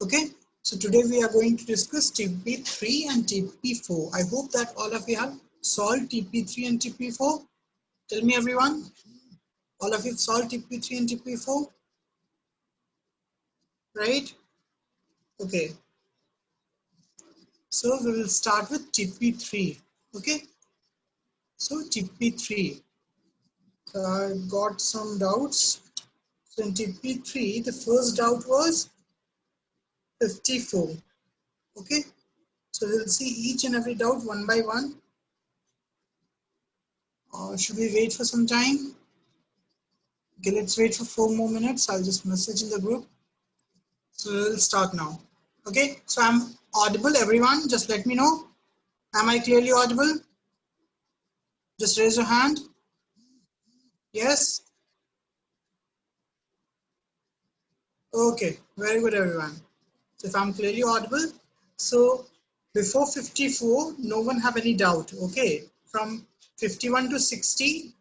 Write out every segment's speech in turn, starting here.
Okay, so today we are going to discuss TPP3 and TPP4. I hope that all of you have solved TPP3 and TPP4. Tell me everyone, all of you have solved TPP3 and TPP4, right? Okay, so we will start with TPP3. Okay, so TPP3. So I got some doubts. So in TPP3, the first doubt was 54. Okay, so we'll see each and every doubt one by one. Should we wait for some time? Okay, let's wait for 4 more minutes. I'll just message in the group. So we'll start now. Okay, so I'm audible, everyone. Just let me know. Am I clearly audible? Just raise your hand. Yes? Okay, very good, everyone. So if I'm clearly audible, so before 54, no one have any doubt. Okay, from 51 to 60,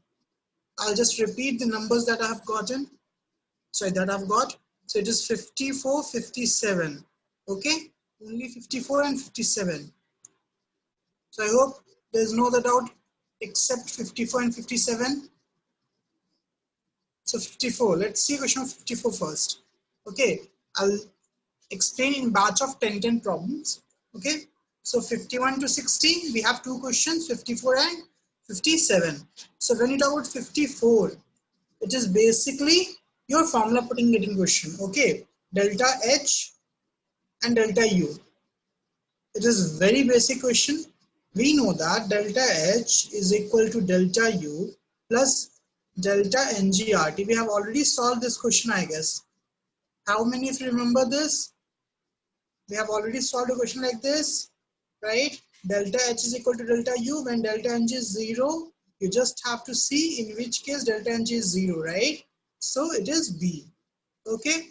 I'll just repeat the numbers that I have gotten. Sorry, that I've got. So it is 54, 57. Okay, only 54 and 57. So I hope there's no other doubt except 54 and 57. So 54, let's see question 54 first. Okay, I'll explain in batch of 10 problems. Okay, so 51 to 60, we have two questions, 54 and 57. So when you talk about 54, it is basically your formula putting getting question. Okay, delta H and delta U. It is very basic question. We know that delta H is equal to delta U plus delta NGRT. We have already solved this question, I guess. How many of you remember this? We have already solved a question like this, right? Delta H is equal to delta U. When delta NG is 0, you just have to see in which case delta NG is 0, right? So it is B. Okay,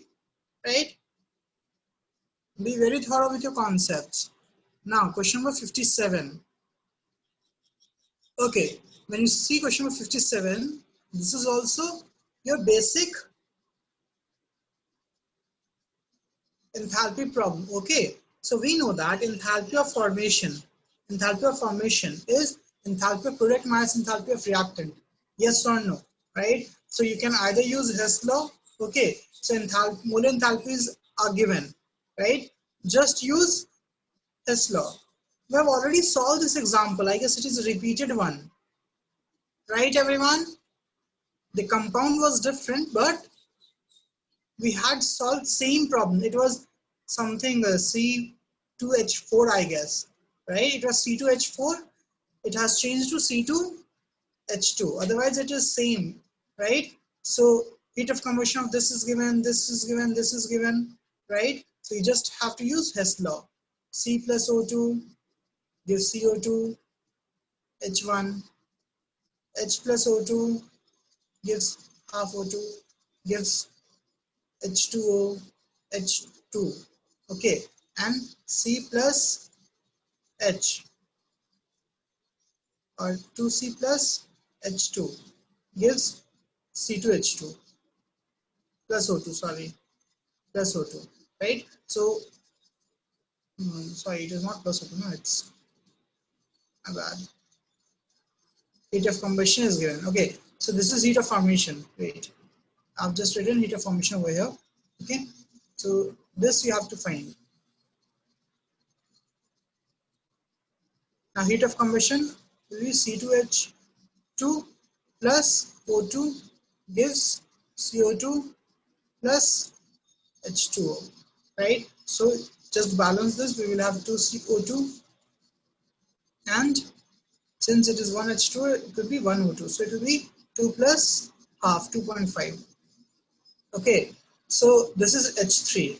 right? Be very thorough with your concepts. Now, question number 57. Okay, when you see question number 57, this is also your basic enthalpy problem. Okay, so we know that enthalpy of formation is enthalpy of product minus enthalpy of reactant. Yes or no, right? So you can either use Hess law. Okay, so molar enthalpies are given, right? Just use Hess law. We have already solved this example. I guess it is a repeated one, right, everyone? The compound was different, but we had solved same problem. It was something C2H4, I guess, right? It was C2H4. It has changed to C2H2. Otherwise, it is same, right? So heat of combustion of this is given, this is given, this is given, right? So you just have to use Hess law. C plus O2 gives CO2, H1, H plus O2 gives half O2, gives H2O, H2, okay, and C plus H or 2C plus H2 gives C2H2 plus O2, sorry, plus O2, right? So, sorry, it is not plus O2, no, it's my bad. Heat of combustion is given, okay, so this is heat of formation, wait, I've just written heat of formation over here, okay, so this you have to find. Now heat of combustion will be C2H2 plus O2 gives CO2 plus H2O, right? So just balance this, we will have 2CO2 and since it is 1 H2, it will be 1 O2. So it will be 2 plus half, 2.5. Okay, so this is H3,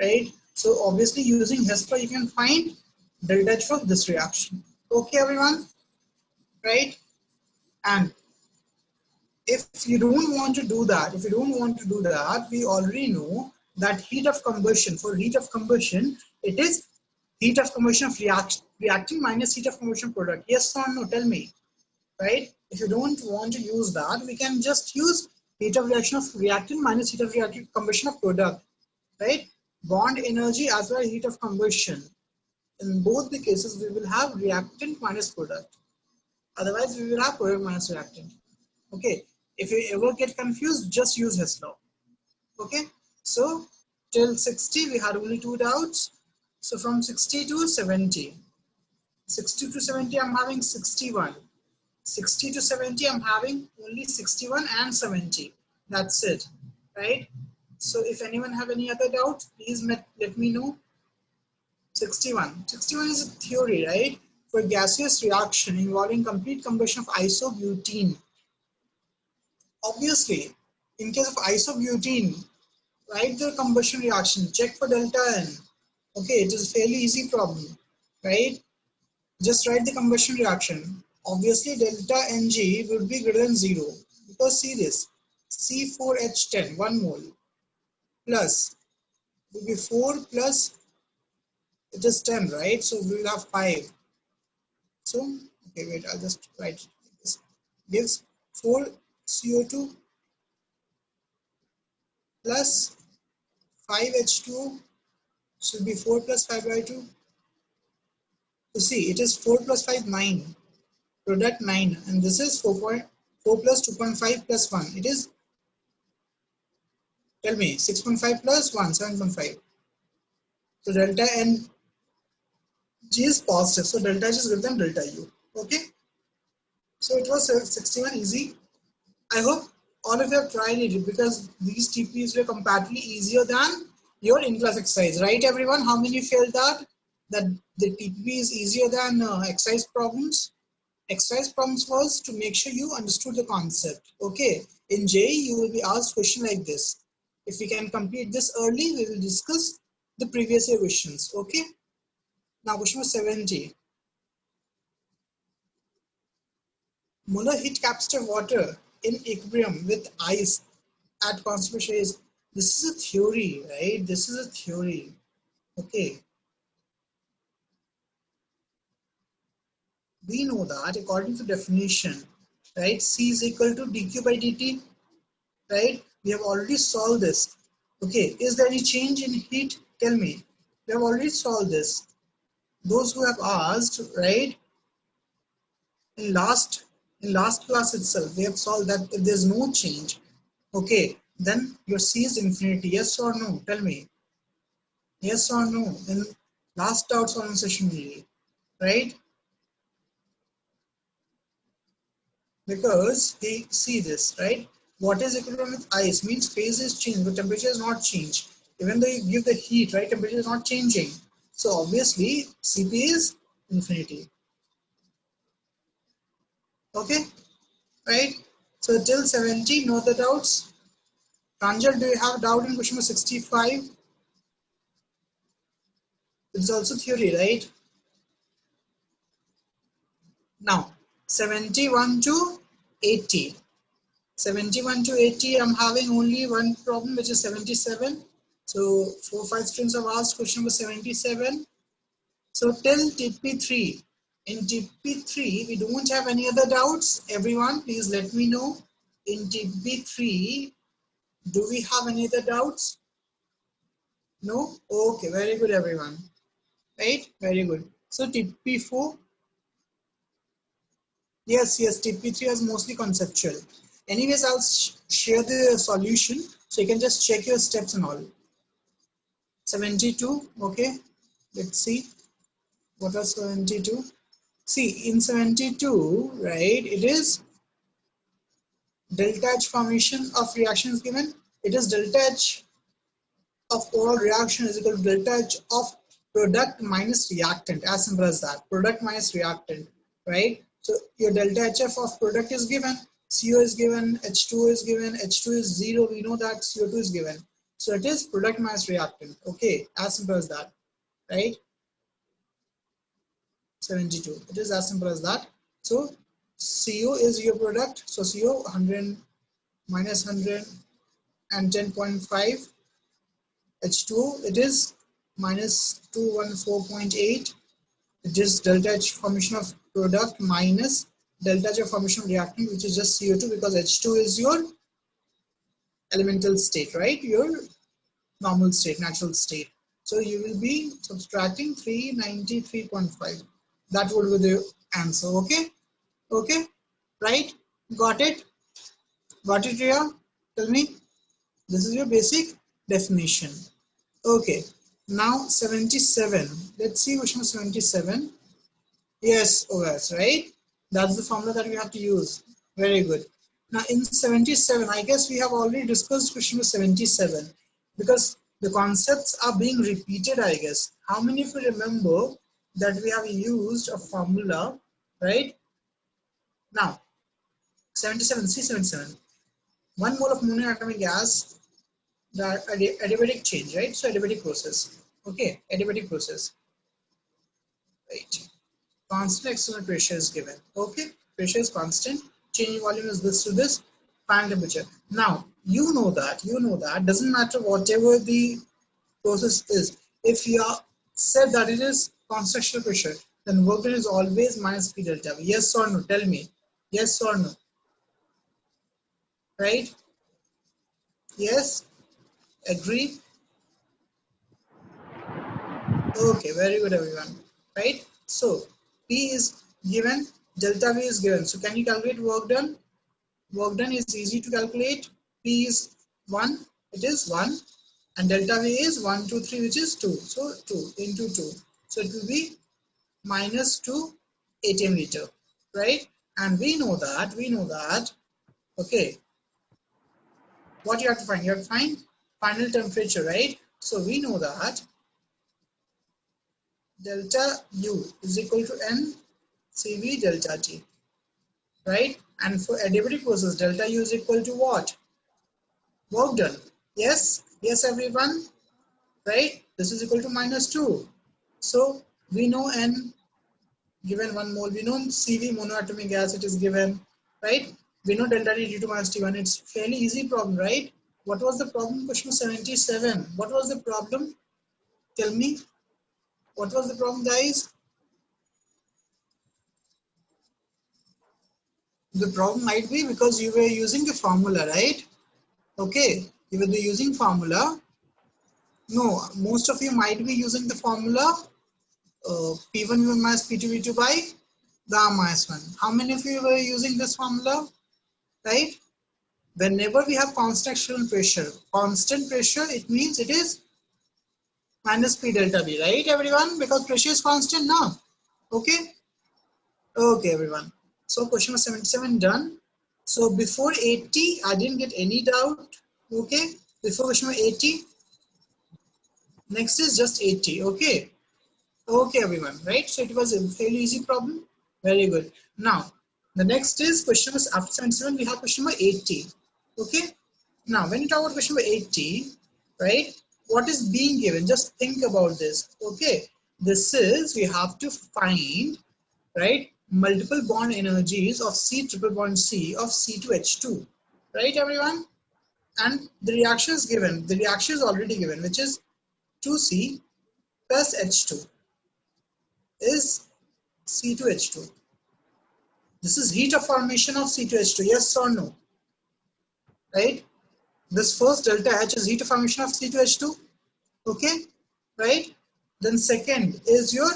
right? So obviously using Hess law, you can find delta H for this reaction. Okay, everyone, right? And if you don't want to do that, we already know that heat of combustion, for heat of combustion, it is heat of combustion of reactant minus heat of combustion product. Yes or no? Tell me, right? If you don't want to use that, we can just use heat of reaction of reactant minus heat of combustion of product, right? bond energy as well as heat of combustion. In both the cases, we will have reactant minus product. Otherwise, we will have product minus reactant. Okay. If you ever get confused, just use Hess law. Okay. So till 60, we had only two doubts. So from 60 to 70. 60 to 70, I'm having 61. 60 to 70, I'm having only 61 and 70. That's it, right? So if anyone have any other doubts, please let me know. 61. 61 is a theory, right? For gaseous reaction involving complete combustion of isobutene. Obviously, in case of isobutene, write the combustion reaction, check for delta N. Okay, it is a fairly easy problem, right? Just write the combustion reaction. Obviously, delta Ng would be greater than 0 because see this, C4H10, 1 mole plus will be 4 plus it is 10, right? So we will have 5. So, okay, wait, I'll just write this. Gives 4 CO2 plus 5 H2O should be 4 plus 5 by 2. So see, it is 4 plus 5, 9. Product 9, and this is 4 plus 2.5 plus 1. It is, tell me, 6.5 plus 1, 7.5. So delta N G is positive. So delta H is greater than delta U. Okay. So it was 61 easy. I hope all of you have tried it because these TPs were comparatively easier than your in-class exercise, right everyone? How many felt that the TPP is easier than exercise problems? Exercise problems was to make sure you understood the concept. Okay, in JEE you will be asked question like this. If we can complete this early, we will discuss the previous year questions. Okay, now question number 70. Molar heat capture water in equilibrium with ice at constant pressure is, this is a theory, right? This is a theory. Okay. We know that according to definition, right? C is equal to dq by dt, right? We have already solved this. Okay. Is there any change in heat? Tell me. We have already solved this. Those who have asked, right? In last class itself, we have solved that if there's no change, okay, then your C is infinity. Yes or no? Tell me. Yes or no? In last doubt solving session only, right? Because we see this, right? What is equivalent with ice means phase is changed, but temperature is not changed. Even though you give the heat, right, temperature is not changing. So obviously Cp is infinity. Okay, right? So till 70, no other doubts. Pranjal, do you have doubt in question number 65? It's also theory, right? Now 71 to 80. 71 to 80, I'm having only one problem, which is 77. So 4-5 students have asked question number 77. So till TP3, in TP3, we don't have any other doubts. Everyone, please let me know. In TP3, do we have any other doubts? No? Okay, very good, everyone. Right? Very good. So TP4, yes, TP3 is mostly conceptual. Anyways, I'll share the solution so you can just check your steps and all. 72, okay. Let's see. What was 72? See, in 72, right, it is delta H formation of reaction is given. It is delta H of overall reaction is equal to delta H of product minus reactant, as simple as that. Product minus reactant, right? So your delta HF of product is given, CO is given, H2O is given, H2 is 0, we know that CO2 is given. So it is product minus reactant, okay, as simple as that, right? 72, it is as simple as that. So CO is your product, so CO 100 minus 100 and 10.5. H2O, it is minus 214.8. It is delta H formation of product minus delta H formation of reactant, which is just CO2 because H2 is your elemental state, right? Your normal state, natural state. So you will be subtracting 393.5. That would be the answer. Okay, okay, right? Got it? Got it, Ria? Tell me. This is your basic definition. Okay, now 77. Let's see question 77. Yes, OS, right? That's the formula that we have to use. Very good. Now in 77, I guess we have already discussed question 77 because the concepts are being repeated, I guess. How many of you remember that we have used a formula, right? Now, 77, C77. 1 mole of monoatomic gas, the adiabatic change, right? So adiabatic process. Okay, adiabatic process. Right. Constant external pressure is given. Okay, pressure is constant. Change in volume is this to this. Final temperature. Now you know that doesn't matter whatever the process is. If you are said that it is constant external pressure, then work done is always minus P delta V. Yes or no? Tell me. Yes or no? Right? Yes. Agree. Okay, very good everyone. Right? So P is given, delta V is given. So can you calculate work done? Work done is easy to calculate. P is 1, it is 1, and delta V is 1, 2, 3, which is 2. So 2 into 2. So it will be minus 2 atm liter, right? And we know that, okay, what you have to find? You have to find final temperature, right? So we know that delta U is equal to N CV delta T, right? And for adiabatic process, delta U is equal to what? Work done. Yes, yes everyone, right? This is equal to minus 2. So we know N given 1 mole. We know CV monoatomic gas, it is given, right? We know delta T due to minus T1. It's fairly easy problem, right? What was the problem? Question 77. What was the problem? Tell me. What was the problem, guys? The problem might be because you were using the formula, right? Okay, you will be using formula. No, most of you might be using the formula P1 minus P2 V2 by gamma minus 1. How many of you were using this formula? Right? Whenever we have constant pressure, it means it is minus P delta V, right everyone? Because pressure is constant now. Okay? Okay, everyone. So question was 77 done. So before 80, I didn't get any doubt. Okay? Before question was 80, next is just 80. Okay? Okay, everyone, right? So it was a fairly easy problem. Very good. Now, the next is question was after 77, we have question number 80. Okay. Now, when you talk about question number 80, right? What is being given? Just think about this. Okay. This is, we have to find, right? Multiple bond energies of C triple bond C of C2H2. Right, everyone? And the reaction is given. The reaction is already given, which is 2C plus H2 is C2H2. This is heat of formation of C2H2, yes or no? Right? This first delta H is heat of formation of C2H2, okay? Right? Then second is your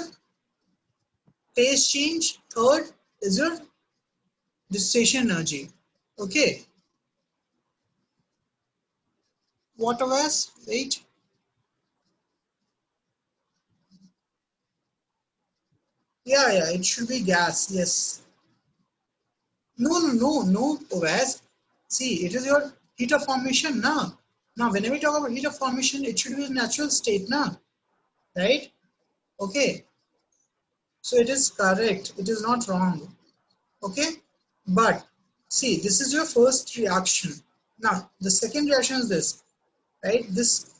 phase change. Third is your dissociation energy, okay? What else? Wait. Yeah, it should be gas, yes. No, OS. See, it is your heat of formation now. Now, whenever we talk about heat of formation, it should be a natural state now, right? Okay, so it is correct. It is not wrong. Okay, but see, this is your first reaction. Now, the second reaction is this, right? This,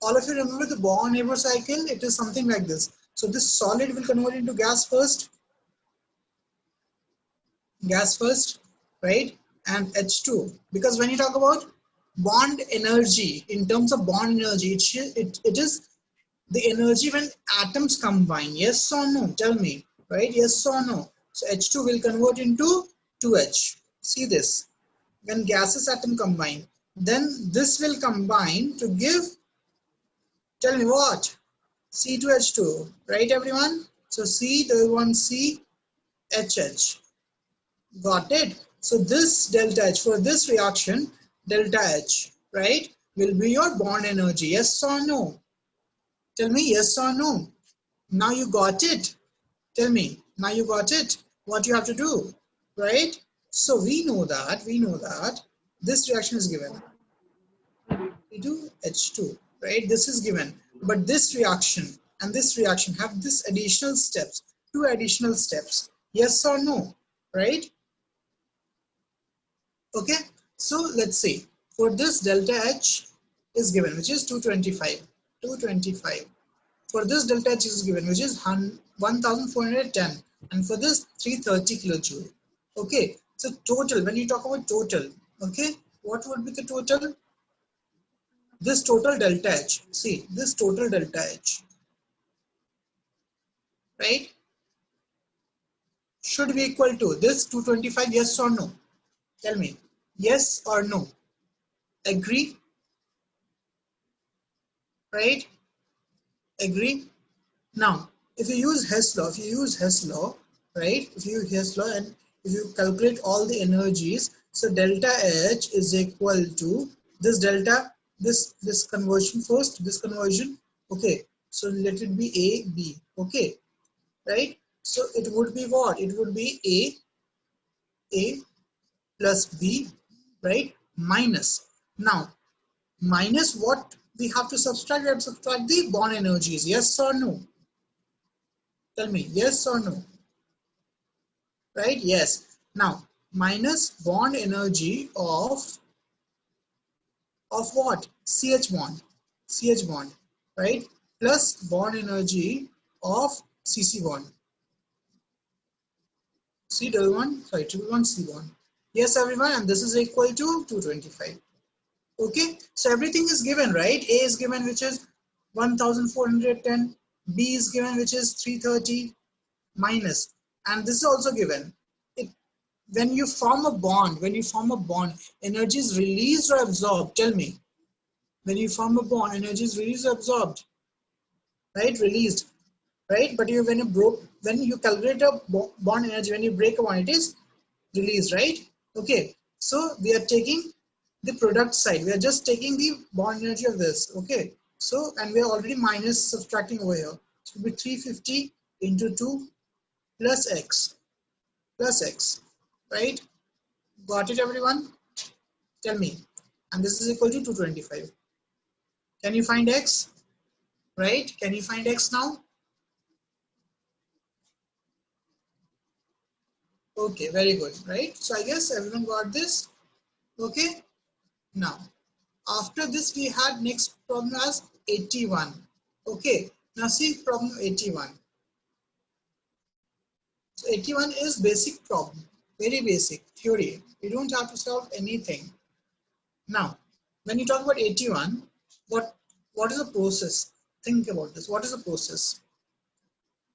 all of you remember the Born-Haber cycle? It is something like this. So this solid will convert into gas first, right? And H2. Because when you talk about bond energy, in terms of bond energy, it is the energy when atoms combine. Yes or no? Tell me, right? Yes or no? So H2 will convert into 2H. See this. When gases atom combine, then this will combine to give Tell me what? C2H2, right everyone? So C, the one C, HH. Got it? So this delta H for this reaction, delta H, right, will be your bond energy. Yes or no? Tell me yes or no. Now you got it. Tell me. Now you got it. What you have to do, right? So we know that this reaction is given. C2H2, right? This is given. But this reaction and this reaction have this additional steps, two additional steps. Yes or no, right? Okay, so let's see. For this delta H is given, which is 225. 225. For this delta H is given, which is 1410. And for this 330 kilojoule. Okay, so total, when you talk about total, okay, what would be the total? This total delta H. See, this total delta H, right, should be equal to this 225, yes or no? Tell me, yes or no? Agree, right? Agree? Now, if you use Hess law, right? If you use Hess law and if you calculate all the energies, so delta H is equal to this delta, this conversion first, this conversion. Okay, so let it be A, B. Okay, right? So it would be what? It would be A plus B, right? Minus. Now, minus what we have to subtract? We have to subtract the bond energies. Yes or no? Tell me, yes or no? Right? Yes. Now, minus bond energy of what? CH bond. CH bond, right? Plus bond energy of CC bond. C double one, sorry, triple one C bond. Yes, everyone, and this is equal to 225. Okay, so everything is given, right? A is given, which is 1410. B is given, which is 330 minus, and this is also given. It, when you form a bond, energy is released or absorbed? Tell me. When you form a bond, energy is released or absorbed? Right? Released. Right? But when you calculate a bond energy, when you break a bond, it is released, right? Okay. So we are taking the product side. We are just taking the bond energy of this. Okay. So, and we are already minus subtracting over here. So it will be 350 into 2 plus x, right? Got it, everyone? Tell me. And this is equal to 225. Can you find x? Right? Can you find x now? Okay, very good, right? So I guess everyone got this. Okay. Now, after this, we had next problem as 81. Okay. Now see problem 81. So 81 is basic problem, very basic theory. You don't have to solve anything. Now, when you talk about 81, what is the process? Think about this. What is the process?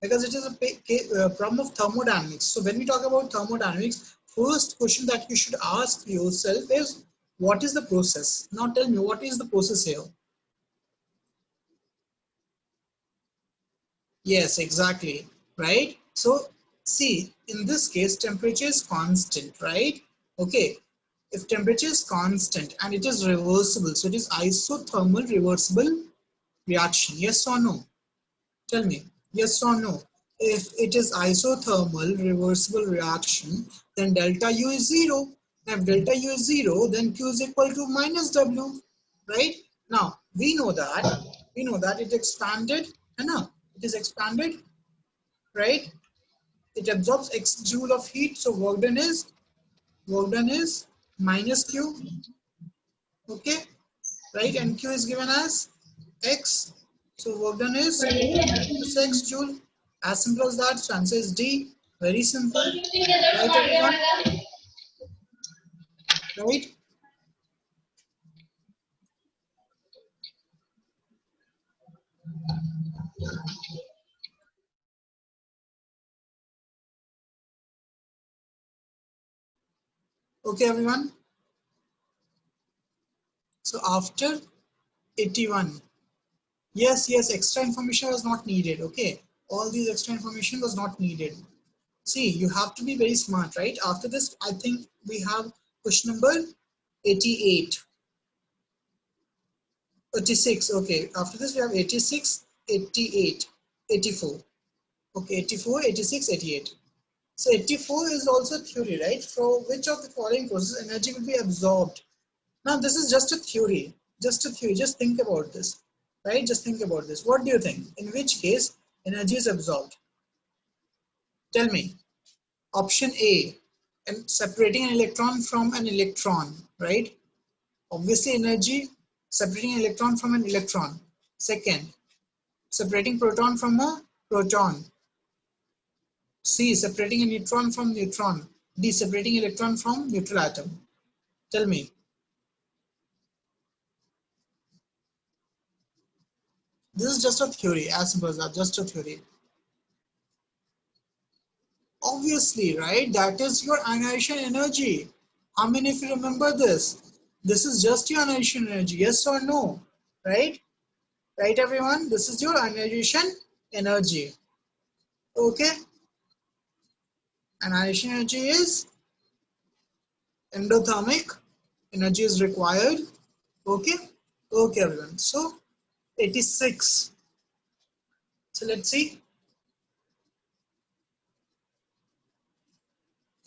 Because it is a problem of thermodynamics. So when we talk about thermodynamics, first question that you should ask yourself is, what is the process? Now tell me, what is the process here? Yes, exactly, right? So see, in this case, temperature is constant, right? Okay, if temperature is constant and it is reversible, so it is isothermal reversible reaction, yes or no? Tell me, yes or no? If it is isothermal reversible reaction, then delta U is 0. If delta U is 0, then Q is equal to minus W, right? Now, we know that it expanded, it is expanded, right? It absorbs X joule of heat, so work done is minus Q, okay? Right, and Q is given as X, so work done is minus X joule, as simple as that. So answer is D, very simple, right everyone, right? Okay everyone, so after 81, Yes, yes, extra information was not needed. Okay, all these extra information was not needed. See, you have to be very smart, right? After this, I think we have question number 88, 86. Okay, after this, we have 86, 88, 84. Okay, 84, 86, 88. So 84 is also theory, right? For which of the following processes energy will be absorbed? Now, this is just a theory, just a theory. Just think about this, right? Just think about this. What do you think? In which case energy is absorbed? Tell me. Option A, and separating an electron from an electron, right? Obviously, energy separating an electron from an electron. Second, separating proton from a proton. C, separating a neutron from neutron. D, separating electron from neutral atom. Tell me. This is just a theory, as simple as that, just a theory. Obviously, right? That is your ionization energy. How many of you remember this? This is just your ionization energy, yes or no? Right? Right, everyone? This is your ionization energy. Okay? Ionization energy is endothermic. Energy is required. Okay? Okay, everyone. So, 86. So, let's see.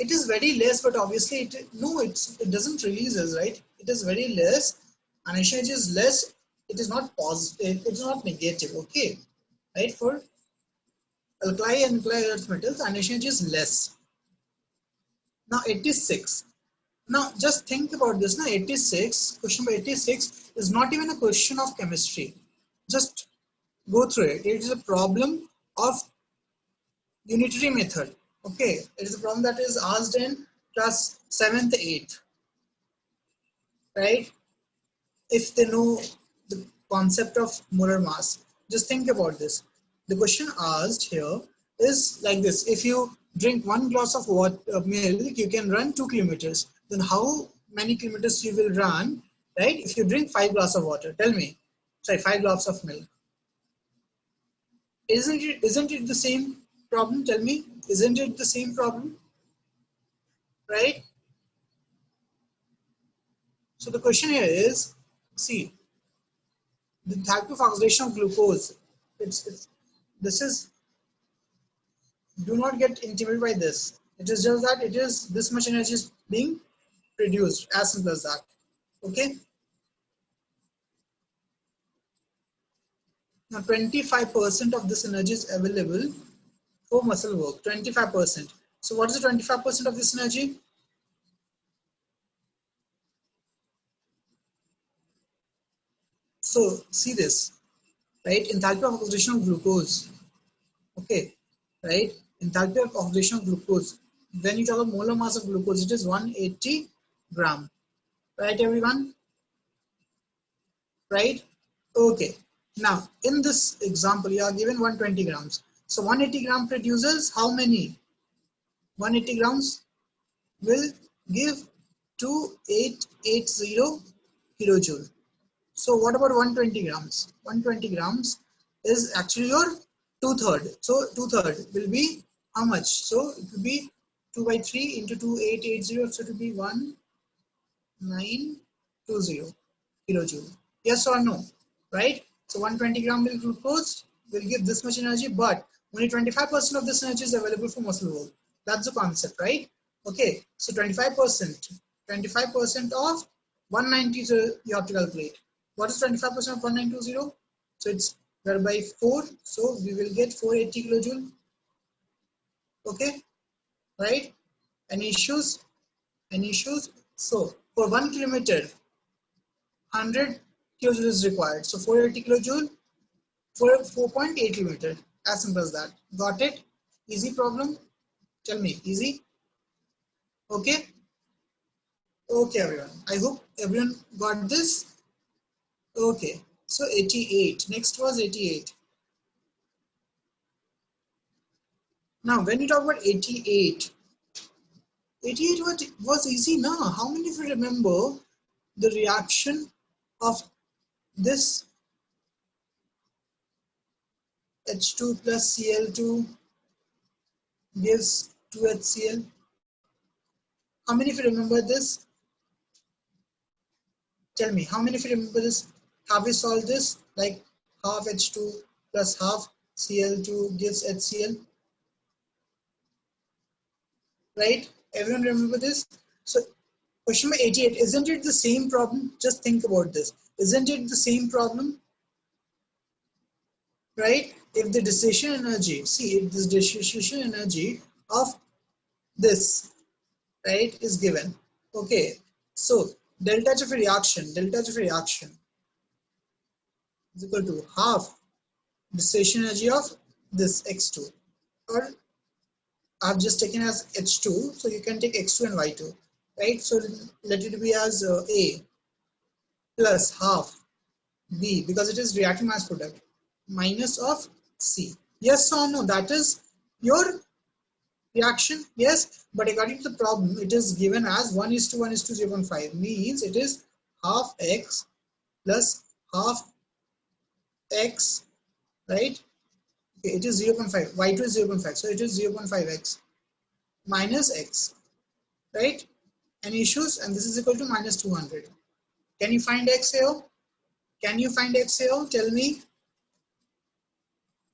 It is very less, but obviously it doesn't release us, right? It is very less. Ionization energy is less. It is not positive. It is not negative. Okay, right? For alkali and alkali earth metals, ionization energy is less. Now 86. Now just think about this. Now 86. Question number 86 is not even a question of chemistry. Just go through it. It is a problem of unitary method. Okay, it is a problem that is asked in class 7th, 8th, right? If they know the concept of molar mass. Just think about this. The question asked here is like this. If you drink 1 glass of water, milk, you can run 2 kilometers. Then how many kilometers you will run, right? If you drink 5 glasses of water, tell me. Sorry, 5 glasses of milk. Isn't it the same problem? Tell me. Isn't it the same problem? Right? So the question here is, see, the type of oxidation of glucose. It's this is, do not get intimidated by this. It is just that it is this much energy is being produced, as simple as that. Okay. Now 25% of this energy is available for muscle work. 25%. So what is the 25% of this energy? So see this, right? Enthalpy of oxidation of glucose. Okay, right? Enthalpy of oxidation of glucose. When you talk about molar mass of glucose, it is 180 gram. Right, everyone? Right? Okay. Now, in this example, you are given 120 grams. So 180 gram produces how many? 180 grams will give 2880 kilojoule. So what about 120 grams? 120 grams is actually your two-third. So two-third will be how much? So it will be 2 by 3 into 2880. So it will be 1920 kilojoule. Yes or no? Right? So 120 gram milk glucose will give this much energy, but only 25% of this energy is available for muscle work. That's the concept, right? Okay, so 25%, 25% of 190 you have to calculate. What is 25% of 1920? So it's divided by 4, so we will get 480 kilojoule. Okay, right? Any issues? Any issues? So for 1 kilometer, 100 kilojoule is required. So 480 kilojoule for 4.8 kilometer. As simple as that. Got it? Easy problem? Tell me, easy? Okay? Okay, everyone. I hope everyone got this. Okay. So 88. Next was 88. Now, when you talk about 88, 88 was easy now. How many of you remember the reaction of this H2 plus Cl2 gives 2HCl. How many of you remember this? Tell me, how many of you remember this? Have we solved this? Like half H2 plus half Cl2 gives HCl, right? Everyone remember this? So question number 88, isn't it the same problem? Just think about this. Isn't it the same problem? Right? If the dissociation energy, see, if this dissociation energy of this, right, is given. Okay, so delta H of a reaction, is equal to half dissociation energy of this X2, or I've just taken as H2, so you can take X2 and Y2, right? So let it be as A plus half B, because it is reactive mass product, minus of C. Yes or no? That is your reaction, yes, but according to the problem, it is given as 1:1:0.5, means it is half X plus half X, right? Okay, it is 0.5, Y2 is 0.5, so it is 0.5X minus X, right? Any issues? And this is equal to minus 200. Can you find X here? Can you find X here? Tell me.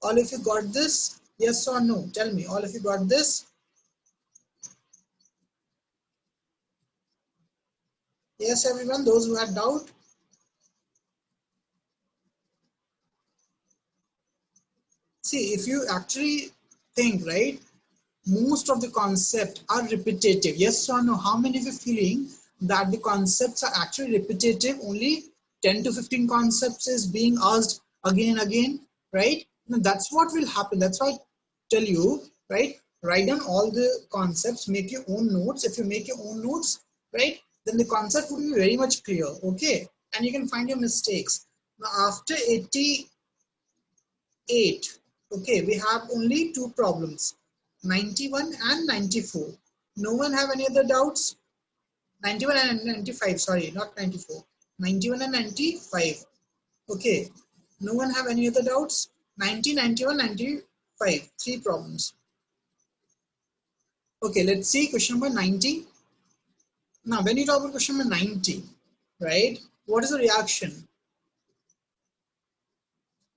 All of you got this? Yes or no? Tell me. All of you got this? Yes, everyone. Those who had doubt. See, if you actually think, right, most of the concepts are repetitive. Yes or no? How many of you feeling that the concepts are actually repetitive? Only 10 to 15 concepts is being asked again and again, right? Now that's what will happen. That's why I tell you, right? Write down all the concepts, make your own notes. If you make your own notes, right, then the concept will be very much clear, okay? And you can find your mistakes. Now after 88, okay, we have only two problems, 91 and 94. No one have any other doubts? 91 and 95, sorry, not 94. 91 and 95. Okay. No one have any other doubts? 90, 91, 95. Three problems. Okay, let's see question number 90. Now, when you talk about question number 90, right, what is the reaction?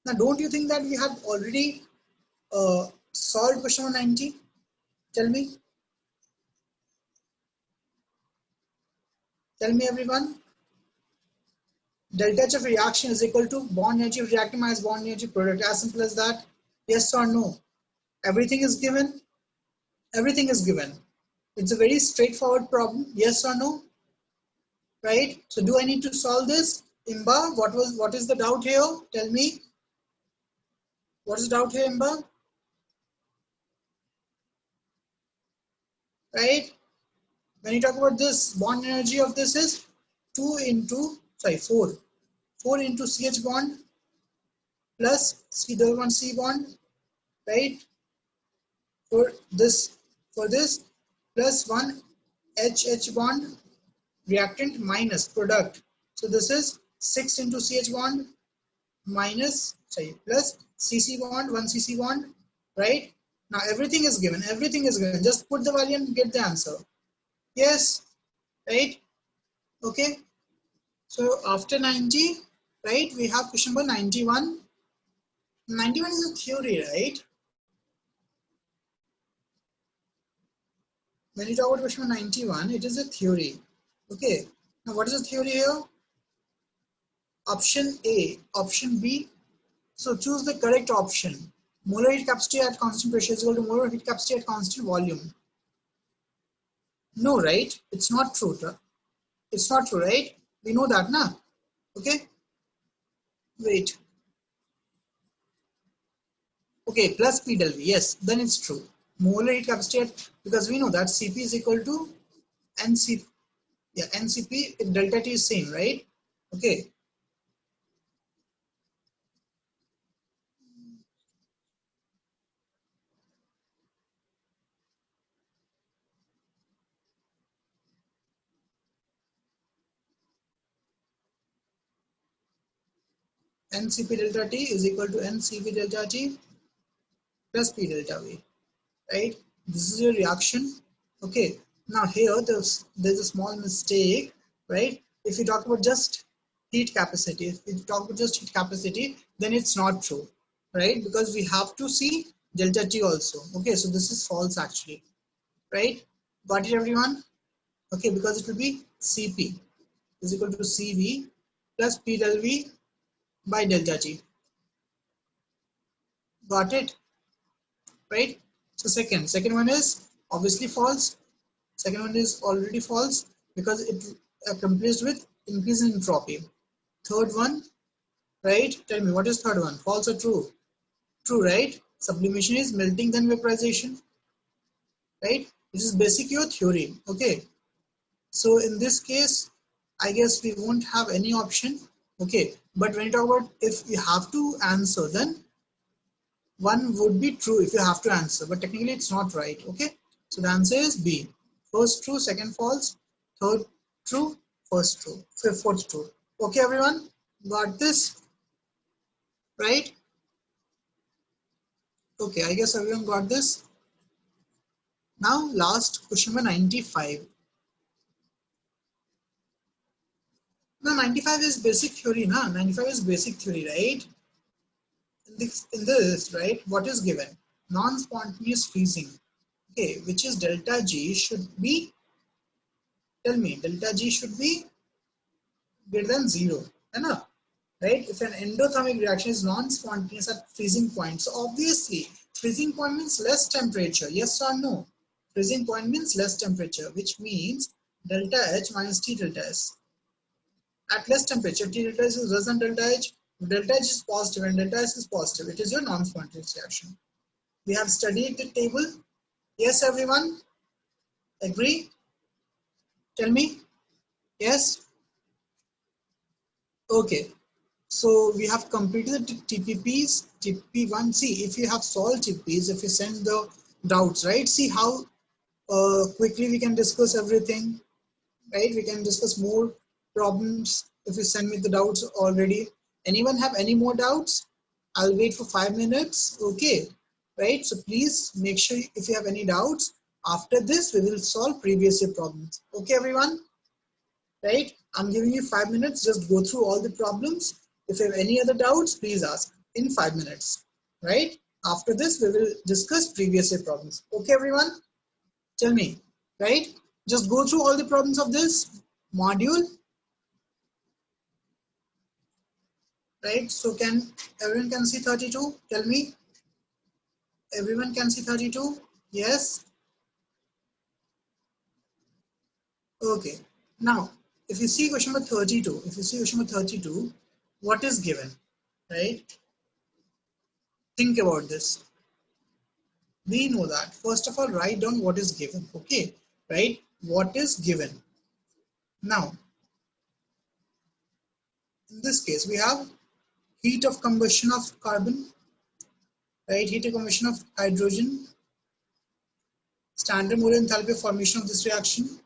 Now, don't you think that we have already solved question number 90? Tell me. Tell me, everyone. Delta H of reaction is equal to bond energy of reactant minus bond energy product. As simple as that. Yes or no? Everything is given. Everything is given. It's a very straightforward problem. Yes or no? Right? So do I need to solve this? Imba, what is the doubt here? Tell me. What is the doubt here, Imba? Right? When you talk about this, bond energy of this is 4 into CH bond plus C double bond C bond, right? For this plus 1 HH bond reactant minus product. So this is 6 into CH bond minus, plus CC bond, 1 CC bond, right? Now everything is given, just put the value and get the answer. Yes, right? Okay, so after 90, right, we have question number 91. 91 is a theory, right? When you talk about question number 91, it is a theory. Okay, now what is the theory here? Option A, option B. So choose the correct option. Molar heat capacity at constant pressure is equal to molar heat capacity at constant volume. No, right? It's not true. It's not true, right? We know that, na? Okay. Wait. Okay, plus P del V. Yes, then it's true. Molar heat capacity at, because we know that Cp is equal to NCP. Yeah, NCP if delta T is same, right? Okay. NCP delta T is equal to NCV delta T. plus P delta V, right? This is your reaction. Okay, now here there's a small mistake, right? If you talk about just heat capacity, if you talk about just heat capacity, then it's not true, right? Because we have to see delta T also. Okay, so this is false actually, right? Got it, everyone? Okay, because it will be Cp is equal to Cv plus P del V by delta T. Got it, right? So second one is obviously false. Second one is already false because it accomplished with increase in entropy. Third one, right? Tell me, what is third one? False or true? True, right? Sublimation is melting then vaporization, right? This is basic your theory. Okay. So in this case, I guess we won't have any option. Okay. But when you talk about if you have to answer, then one would be true if you have to answer, but technically it's not right. Okay. So the answer is B. First true, second false, third true, first true, fourth true. Okay, everyone, got this, right? Okay, I guess everyone got this. Now last question number 95. Now 95 is basic theory, na? 95 is basic theory, right? In this, right, what is given? Non-spontaneous freezing. Okay, which is delta G should be, tell me, delta G should be greater than 0, enough, right? If an endothermic reaction is non-spontaneous at freezing point, so obviously freezing point means less temperature, yes or no? Freezing point means less temperature, which means delta H minus T delta S. At less temperature, T delta S is less than delta H. If delta H is positive and delta S is positive, it is your non-spontaneous reaction. We have studied the table. Yes, everyone? Agree? Tell me. Yes? Okay. So we have completed the TPPs, TPP1. See, if you have solved TPPs, if you send the doubts, right? See how quickly we can discuss everything, right? We can discuss more problems if you send me the doubts already. Anyone have any more doubts? I'll wait for 5 minutes. Okay, right? So please make sure if you have any doubts. After this, we will solve previous year problems. Okay, everyone? Right? I'm giving you 5 minutes. Just go through all the problems. If you have any other doubts, please ask in 5 minutes. Right? After this, we will discuss previous year problems. Okay, everyone? Tell me. Right? Just go through all the problems of this module. Right? So everyone can see 32? Tell me. Everyone can see 32? Yes? Okay. Now, if you see question number 32, what is given? Right? Think about this. We know that. First of all, write down what is given. Okay, right? What is given? Now, in this case, we have heat of combustion of carbon, right? Heat of combustion of hydrogen, standard molar enthalpy of formation of this reaction.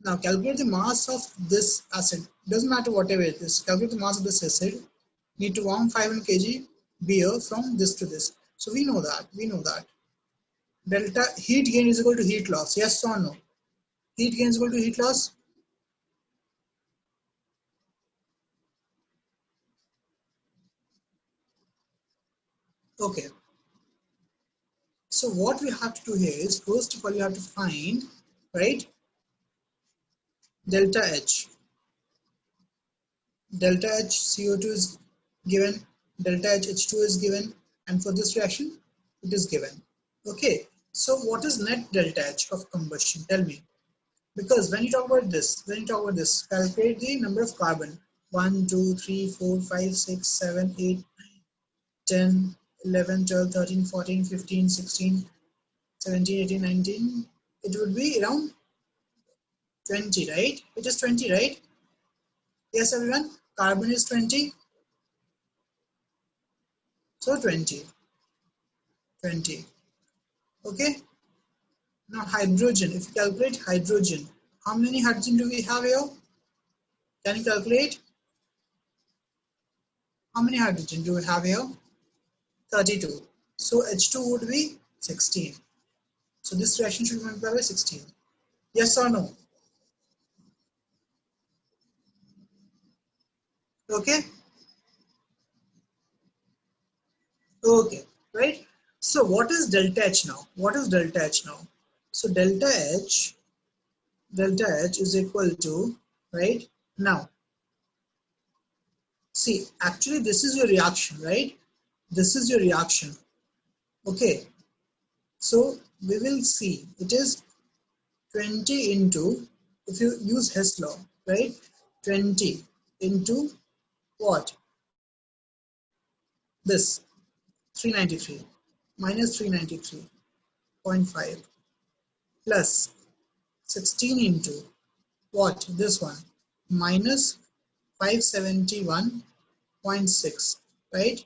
Now, calculate the mass of this acid. Doesn't matter whatever it is. Calculate the mass of this acid. Need to warm 500 kg beer from this to this. So we know that. Delta heat gain is equal to heat loss. Yes or no? Heat gain is equal to heat loss. Okay. So what we have to do here is, first of all, you have to find, right, delta H. Delta H CO2 is given, delta H H2 is given, and for this reaction, it is given. Okay. So what is net delta H of combustion? Tell me. Because when you talk about this, calculate the number of carbon. 1, 2, 3, 4, 5, 6, 7, 8, 10, 11, 12, 13, 14, 15, 16, 17, 18, 19. It would be around 20, right? It is 20, right? Yes, everyone. Carbon is 20. So 20. Okay. Now hydrogen. If you calculate hydrogen, how many hydrogen do we have here? Can you calculate? How many hydrogen do we have here? 32. So H2 would be 16. So this reaction should be multiplied by 16. Yes or no? Okay. Okay. Right. So what is delta H now? What is delta H now? So delta H is equal to, right? Now, see, actually this is your reaction, right? This is your reaction. Okay. So we will see it is 20 into, if you use Hess law, right? 20 into what? This 393 minus 393.5 plus 16 into what? This one minus 571.6, right?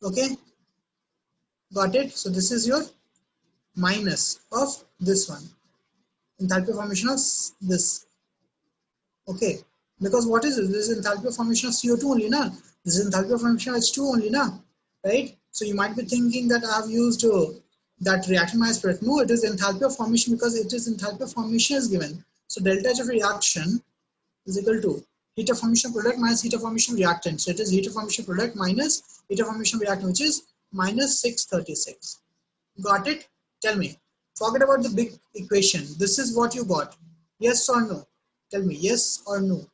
Okay, got it? So this is your minus of this one, enthalpy formation of this. Okay, because what is this? This is enthalpy of formation of CO2 only, na? This is enthalpy of formation of H2 only, na? Right? So you might be thinking that I have used that reaction minus product. No, it is enthalpy of formation because it is enthalpy of formation is given. So delta H of reaction is equal to heat of formation product minus heat of formation reactant. So it is heat of formation product minus heat of formation reactant, which is minus 636. Got it? Tell me. Forget about the big equation. This is what you got. Yes or no? Tell me yes or no.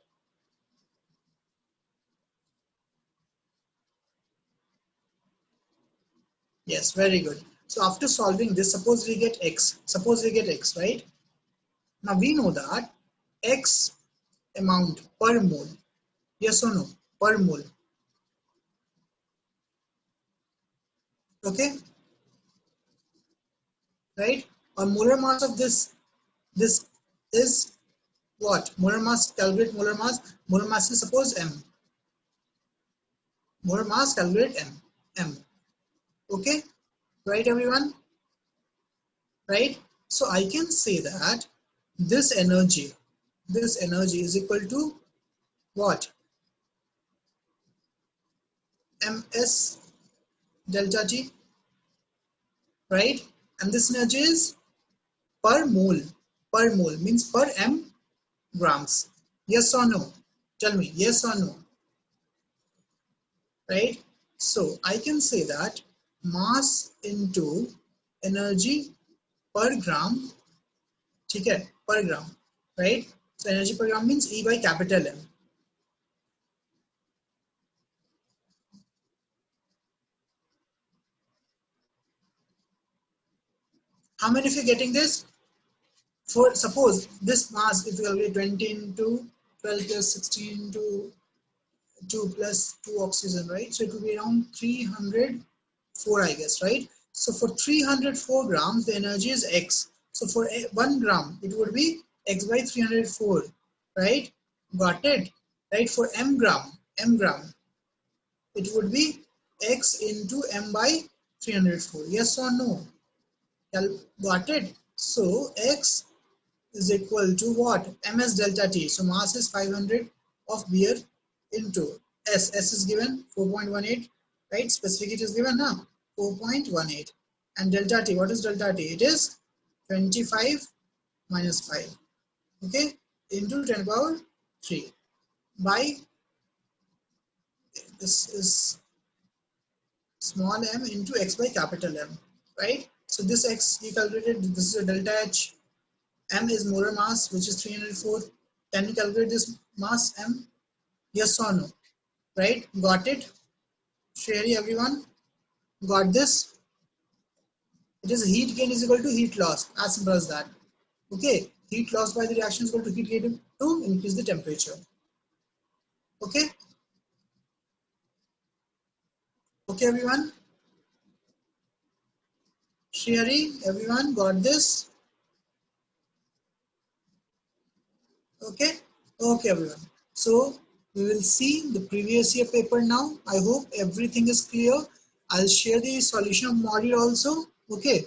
Yes, very good. So after solving this, suppose we get x. Suppose we get x, right? Now we know that x amount per mole. Yes or no? Per mole. Okay, right? Or molar mass of this is what? Molar mass, calculate molar mass. Molar mass is suppose m. Molar mass, calculate m. Okay, right everyone? Right? So I can say that this energy is equal to what? Ms delta T, right? And this energy is per mole means per m grams. Yes or no? Tell me, yes or no? Right? So I can say that mass into energy per gram, okay, per gram, right? So energy per gram means E by capital M. How many of you getting this? For suppose this mass, if you calculate 20 into 12 plus 16 into 2 plus 2 oxygen, right? So it will be around 304, I guess, right? So for 304 grams, the energy is X. So for 1 gram, it would be X by 304, right? Got it? Right? For M gram, it would be X into M by 304. Yes or no? Got it? So X is equal to what? Ms delta T. So mass is 500 of beer into S. S is given 4.18, right? Specific heat is given now 4.18. And delta T, what is delta T? It is 25 minus 5, okay, into 10 power 3 by, this is small m into x by capital M, right? So this x you calculated, this is a delta H. M is molar mass, which is 304. Can you calculate this mass M? Yes or no? Right? Got it? Sherry, everyone? Got this? It is heat gain is equal to heat loss. As simple as that. Okay? Heat loss by the reaction is equal to heat gain to increase the temperature. Okay? Okay, everyone? Sherry, everyone got this? Okay? Okay, everyone. So we will see the previous year paper now. I hope everything is clear. I'll share the solution of module also. Okay.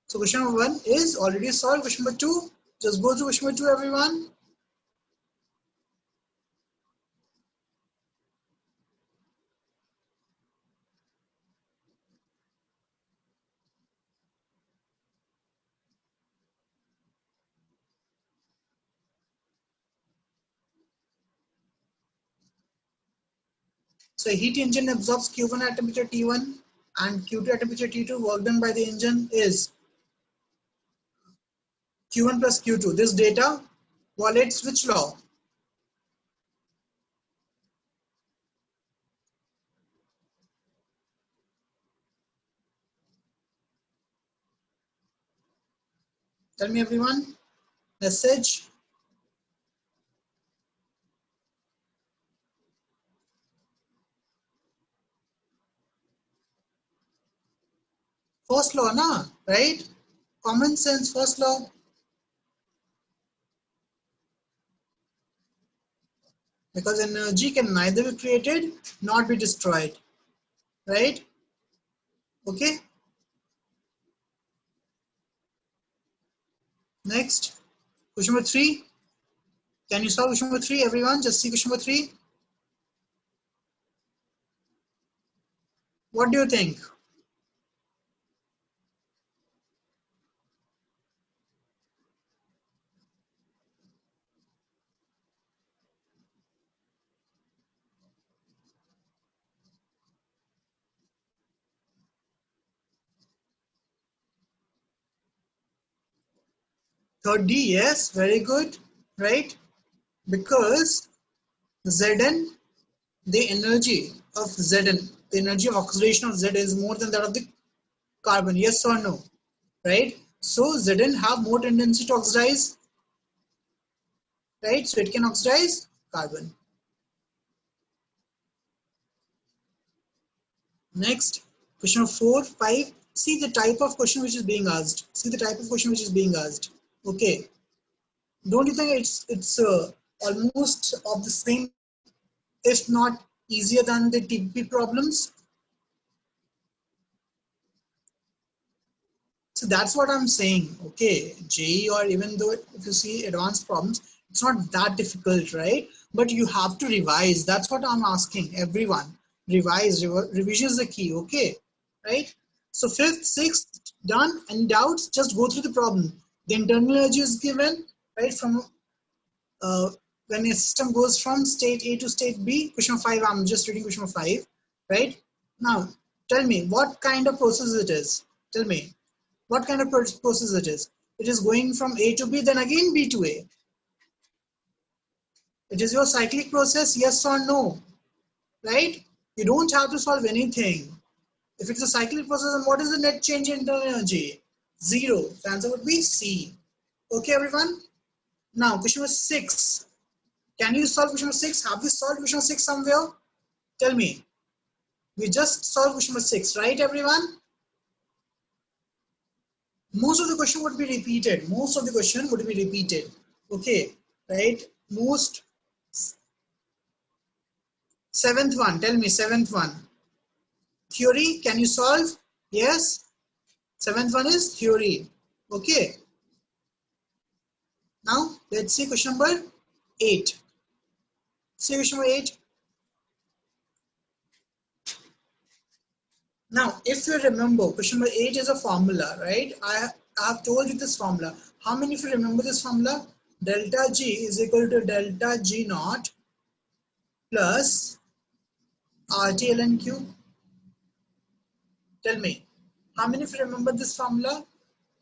So question number 1 is already solved. Question number 2, just go through question number 2, everyone. So a heat engine absorbs Q1 at temperature T1 and Q2 at temperature T2. Work done by the engine is Q1 plus Q2. This data violates which law? Tell me everyone. Message. First law, na? Right? Common sense, first law. Because energy can neither be created nor be destroyed. Right? Okay. Next. Question number 3. Can you solve question number 3, everyone? Just see question number 3. What do you think? Third D, yes, very good, right? Because Zn, the energy of Zn, the energy of oxidation of Z is more than that of the carbon, yes or no, right? So Zn have more tendency to oxidize, right? So it can oxidize carbon. Next, question number 4, 5. See the type of question which is being asked. See the type of question which is being asked. Okay. Don't you think it's almost of the same, if not easier than the TPP problems? So that's what I'm saying. Okay, JEE, or even though if you see advanced problems, it's not that difficult, right? But you have to revise. That's what I'm asking everyone. Revise. Revision is the key. Okay, right? So fifth, sixth, done. Any doubts? Just go through the problem. The internal energy is given, right? From uh, when a system goes from state A to state B. Question 5. I'm just reading question 5, right? Now, tell me what kind of process it is. Tell me. What kind of process it is? It is going from A to B, then again B to A. It is your cyclic process, yes or no, right? You don't have to solve anything. If it's a cyclic process, then what is the net change in internal energy? 0. The answer would be C. Okay, everyone? Now, question number 6. Can you solve question number 6? Have we solved question number 6 somewhere? Tell me. We just solved question number 6, right, everyone? Most of the question would be repeated. Most of the question would be repeated. Okay, right? Most. Seventh one, tell me, seventh one. Theory, can you solve? Yes. Seventh one is theory. Okay. Now, let's see question number 8. See question number 8. Now, if you remember, question number 8 is a formula, right? I have told you this formula. How many of you remember this formula? Delta G is equal to delta G naught plus RT ln Q. Tell me, how many of you remember this formula?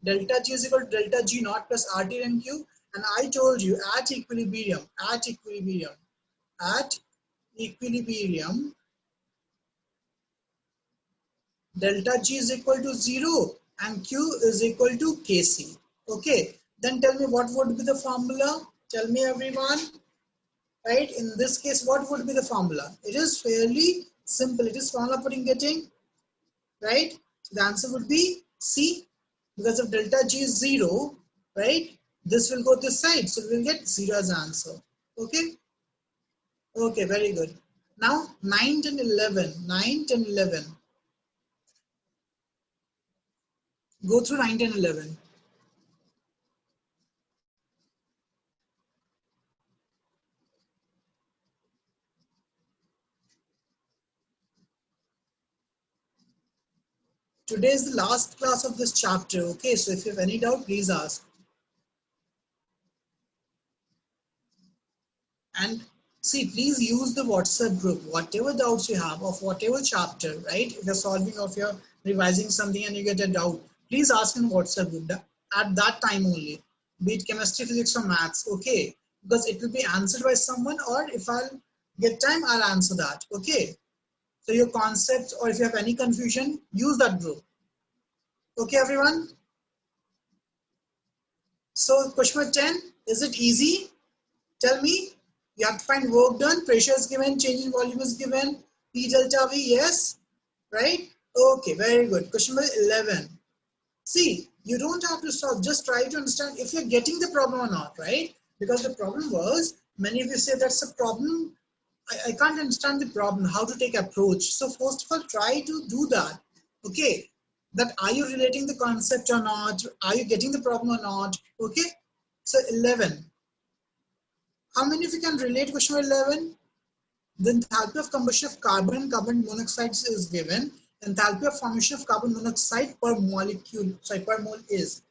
Delta G is equal to delta G naught plus RT and Q. And I told you at equilibrium, delta G is equal to 0 and Q is equal to Kc. Okay, then tell me what would be the formula? Tell me everyone, right? In this case, what would be the formula? It is fairly simple. It is formula for getting, right? So the answer would be C, because if delta G is 0, right? This will go this side, so we will get 0 as answer. Okay? Okay, very good. Now 9, 10, 11. 9, 10, 11. Go through 9, 10, 11. Today is the last class of this chapter. Okay, so if you have any doubt, please ask. And See, please use the WhatsApp group, whatever doubts you have of whatever chapter, right? If you're solving or if you're revising something and you get a doubt, please ask in WhatsApp group at that time only, be it chemistry, physics or maths, okay? Because it will be answered by someone, or if I'll get time, I'll answer that, okay? So your concepts, or if you have any confusion, use that group. Okay, everyone? So question number 10, is it easy? Tell me. You have to find work done, pressure is given, change in volume is given, P delta V, yes, right? Okay, very good. Question number 11. See, you don't have to solve, just try to understand if you're getting the problem or not, right? Because the problem was, many of you say that's a problem, I can't understand the problem, how to take approach. So first of all, try to do that, okay? That are you relating the concept or not? Are you getting the problem or not? Okay, so 11. How many of you can relate question 11? The enthalpy of combustion of carbon and carbon monoxide is given. Enthalpy of formation of carbon monoxide per molecule, sorry, per mole is,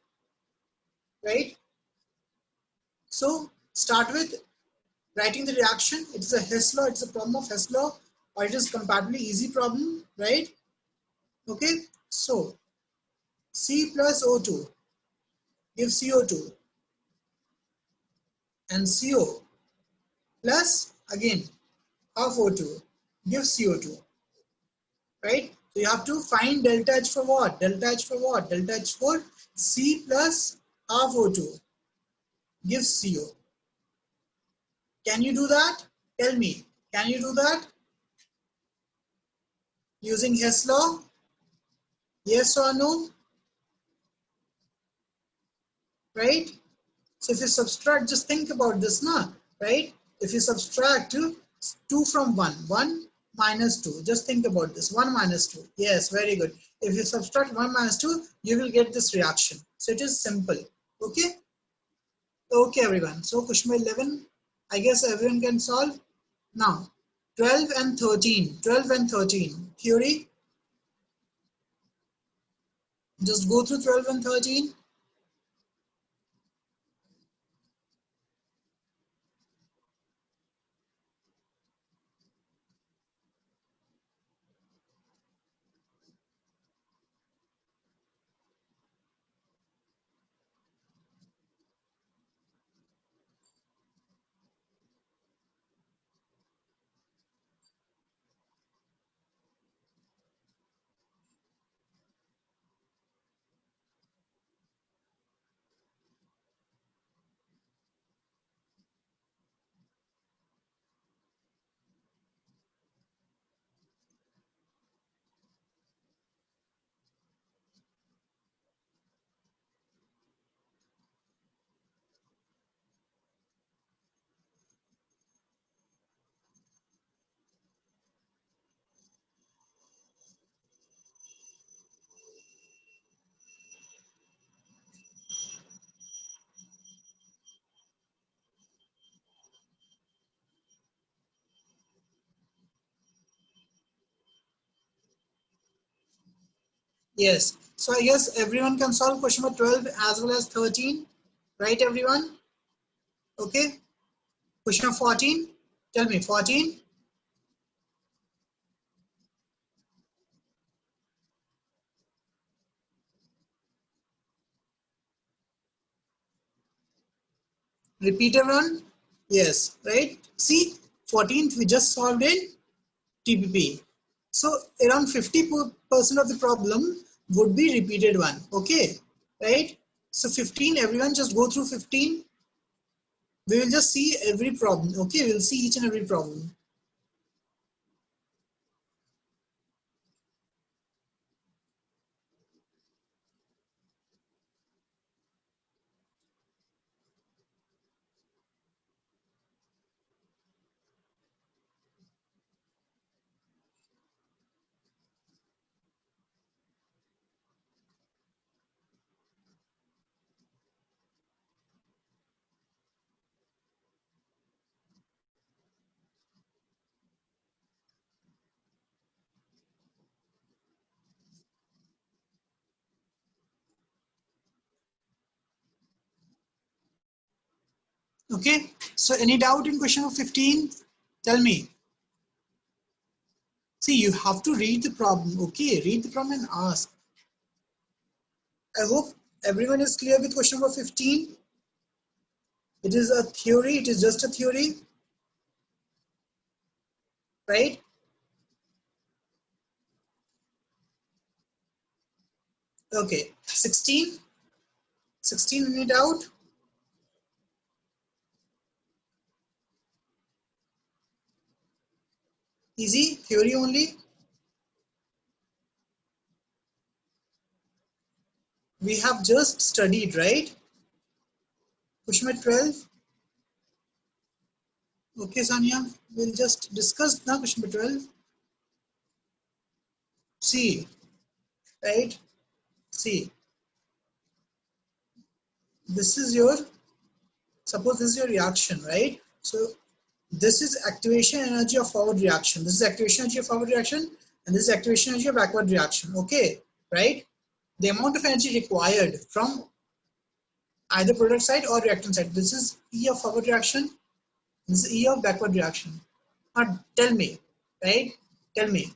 right? So start with writing the reaction. It is a Hess law, it's a problem of Hess law, or it is comparatively easy problem, right? Okay, so C plus O2 gives CO2, and CO plus again half O2 gives CO2, right? So you have to find delta H for what? Delta H for what? Delta H for C plus half O2 gives CO. Can you do that? Tell me, can you do that? Using Hess law? Yes or no? Right? So if you subtract, just think about this now, right? If you subtract 2 from 1, 1 minus 2, just think about this, 1 minus 2. Yes, very good. If you subtract 1 minus 2, you will get this reaction. So it is simple. Okay? Okay, everyone. So question 11, I guess everyone can solve. Now, 12 and 13. 12 and 13. Theory. Just go through 12 and 13. Yes. So I guess everyone can solve question number 12 as well as 13. Right, everyone? Okay. Question number 14. Tell me, 14. Repeat everyone. Yes, right? See, 14th we just solved in TPP. So around 50% of the problem would be repeated one. Okay, right? So 15, everyone just go through 15. We will just see every problem. Okay, we'll see each and every problem. Okay, so any doubt in question number 15? Tell me. See, you have to read the problem, okay? Read the problem and ask. I hope everyone is clear with question number 15. It is a theory, it is just a theory, right? Okay, 16. 16 any doubt? Easy, theory only. We have just studied, right? Question number 12. Okay, Sanya, we'll just discuss now question number 12. See, right? See, this is your, suppose this is your reaction, right? So this is activation energy of forward reaction. This is activation energy of forward reaction, and this is activation energy of backward reaction. Okay, right? The amount of energy required from either product side or reactant side. This is E of forward reaction. This is E of backward reaction. Now tell me, right? Tell me.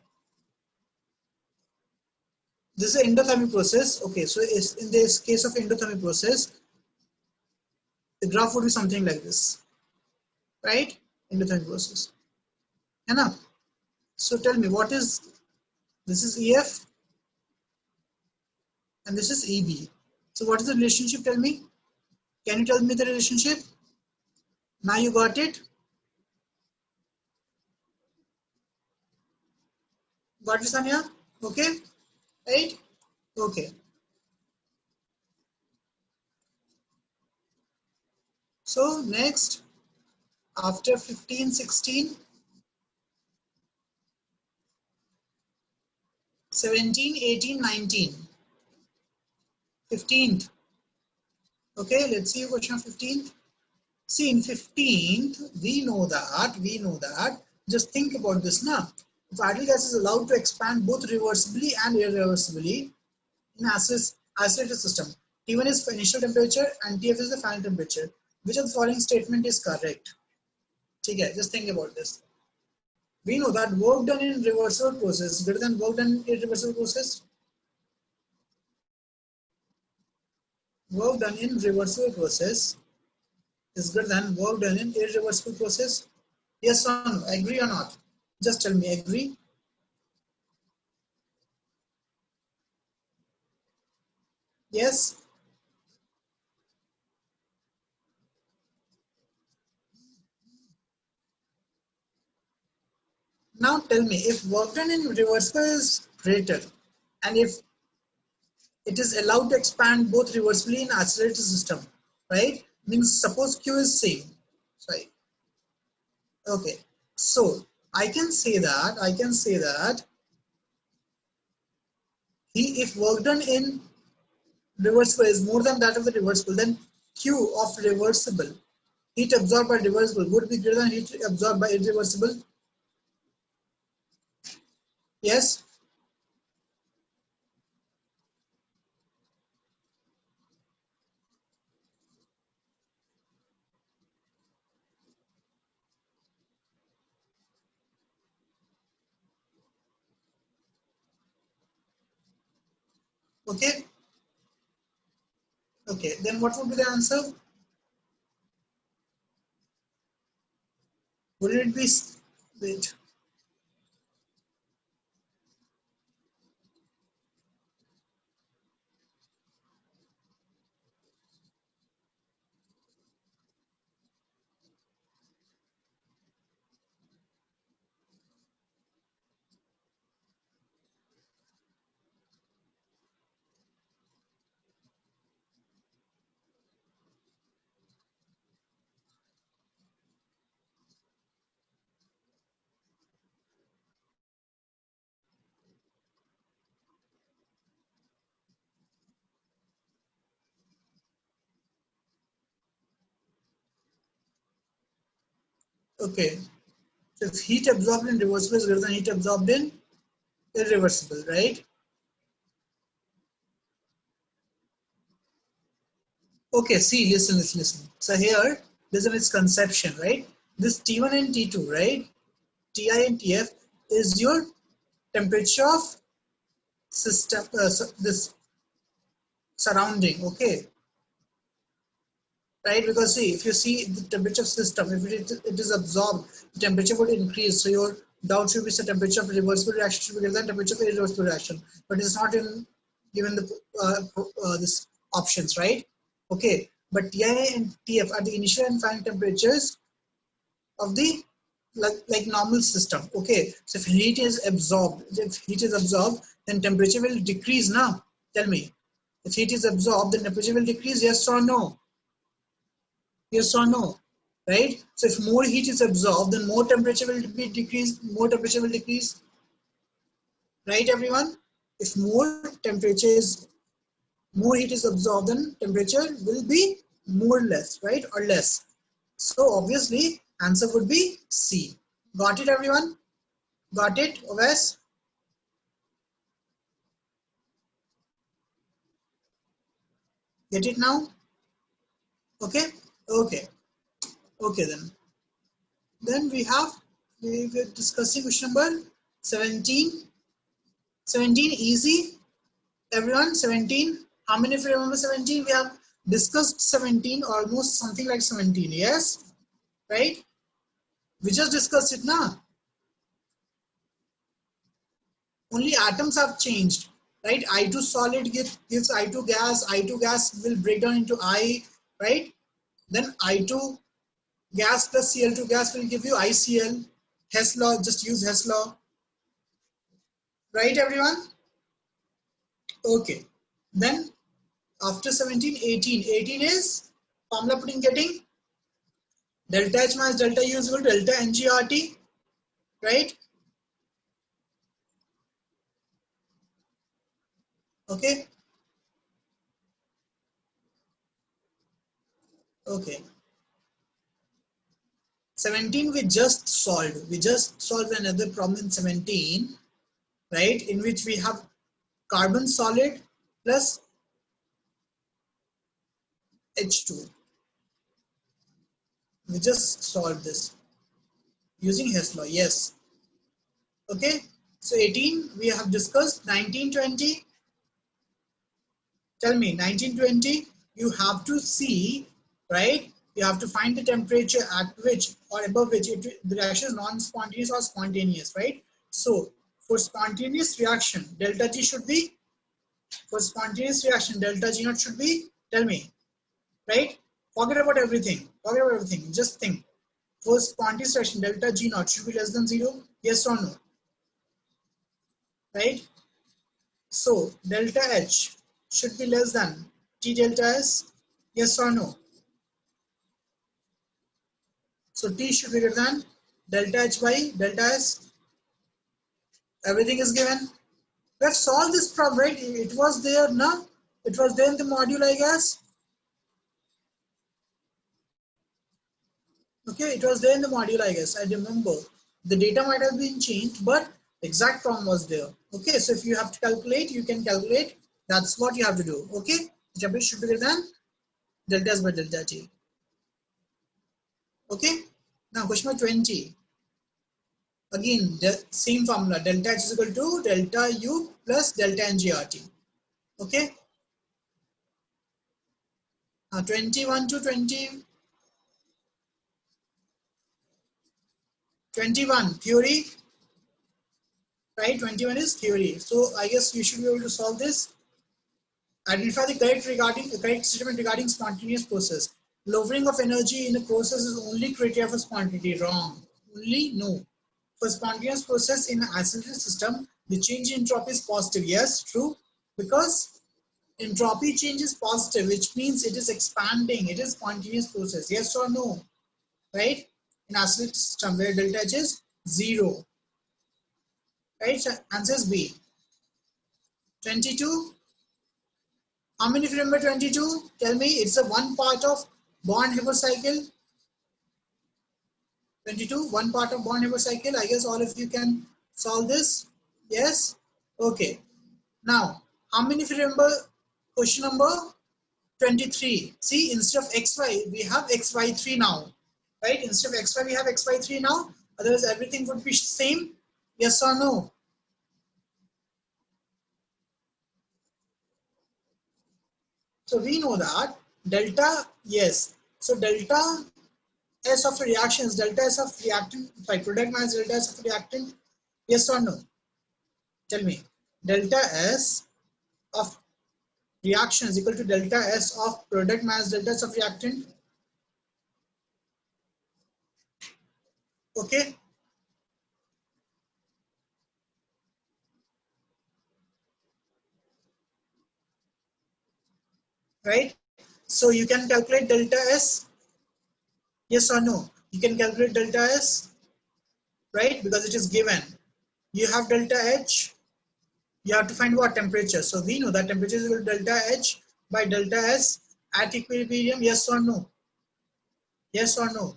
This is an endothermic process. Okay, so in this case of endothermic process, the graph would be something like this, right? Endothermic process. Enough. So tell me, what is this? Is EF and this is EB. So what is the relationship? Tell me. Can you tell me the relationship? Now you got it. Got it, Sanya? Okay, right? Okay. So next, after 15, 16, 17, 18, 19, 15th. Okay, let's see question 15th. See, in 15th, we know that, just think about this now. If ideal gas is allowed to expand both reversibly and irreversibly in accelerated system, T1 is initial temperature and TF is the final temperature. Which of the following statement is correct? Okay, just think about this. We know that work done in reversible process is greater than work done in irreversible process. Work done in reversible process is greater than work done in irreversible process. Yes or no? Agree or not? Just tell me, agree? Yes? Now tell me, if work done in reversible is greater, and if it is allowed to expand both reversibly in accelerated system, right? Means suppose Q is same. Sorry. Okay. So I can say that if work done in reversible is more than that of the reversible, then Q of reversible, heat absorbed by reversible, would be greater than heat absorbed by irreversible. Yes? Okay. Okay. Then what would be the answer? Would it be, wait. Okay. So if heat absorbed in reversible is greater than heat absorbed in irreversible, right? Okay, listen. So here, there's a misconception, right? This T1 and T2, right? Ti and Tf is your temperature of system, this surrounding, okay, right? Because see, if you see the temperature of system, if it is absorbed, the temperature would increase. So your doubt should be the temperature of reversible reaction should be greater than temperature of irreversible reaction, but it's not in given the this options, right? Okay, but Ti and Tf are the initial and final temperatures of the like normal system. Okay, so if heat is absorbed, then temperature will decrease now. Tell me, if heat is absorbed, then temperature will decrease, yes or no? Yes or no? Right? So if more heat is absorbed, then more temperature will be decreased, right everyone? If more heat is absorbed, then temperature will be more less, right? Or less. So obviously answer would be C. Got it everyone? Got it, Oves? Get it now? Okay? Okay. Okay then. Then we're discussing question number 17. 17 easy. Everyone, 17. How many of you remember 17? We have discussed 17, almost something like 17. Yes? Right? We just discussed it now. Only atoms have changed. Right? I2 solid gives I2 gas. I2 gas will break down into I. Right? Then I2 gas plus Cl2 gas will give you ICl. Hess law, just use Hess law. Right, everyone? Okay. Then after 17, 18. 18 is formula putting getting delta H minus delta U is equal to delta NGRT. Right? Okay. Okay. 17 we just solved. We just solved another problem in 17, right? In which we have carbon solid plus H2. We just solved this using Hess law. Yes. Okay. So 18 we have discussed. 19, 20. Tell me, 1920, you have to see, right? You have to find the temperature at which or above which the reaction is non-spontaneous or spontaneous, right? So for spontaneous reaction, delta G should be, for spontaneous reaction, delta G naught should be, tell me, right? Forget about everything. Forget about everything. Just think. For spontaneous reaction, delta G naught should be less than 0. Yes or no? Right? So delta H should be less than T delta S. Yes or no? So T should be greater than delta H by delta S. Everything is given. Let's solve this problem, right? It was there, no? It was there in the module, I guess. Okay, it was there in the module, I guess. I remember. The data might have been changed, but the exact problem was there. Okay, so if you have to calculate, you can calculate. That's what you have to do. Okay, the temperature should be greater than delta S by delta T. Okay, now question number 20. Again, the same formula, delta H is equal to delta U plus delta NGRT. Okay. 21 to 21 theory, right? 21 is theory. So I guess you should be able to solve this. Identify the correct statement regarding spontaneous process. Lowering of energy in a process is only criteria for spontaneity. Wrong. Only no. For spontaneous process in an isolated system, the change in entropy is positive. Yes, true. Because entropy change is positive, which means it is expanding. It is spontaneous process. Yes or no? Right? In isolated system where delta H is 0. Right? So answer is B. 22. How many of you remember 22? Tell me, it's a one part of Born-Haber cycle. 22, one part of Born-Haber cycle. I guess all of you can solve this. Yes? Okay. Now, how many of you remember question number 23? See, instead of xy, we have xy3 now. Right? Instead of xy, we have xy3 now. Otherwise, everything would be same. Yes or no? So we know that delta, yes. So delta S of reactions, delta S of reactant, by product minus delta S of reactant, yes or no? Tell me. Delta S of reaction is equal to delta S of product minus delta S of reactant. Okay. Right. So you can calculate delta S. Yes or no? You can calculate delta S, right? Because it is given. You have delta H. You have to find what temperature. So we know that temperature is equal to delta H by delta S at equilibrium. Yes or no? Yes or no?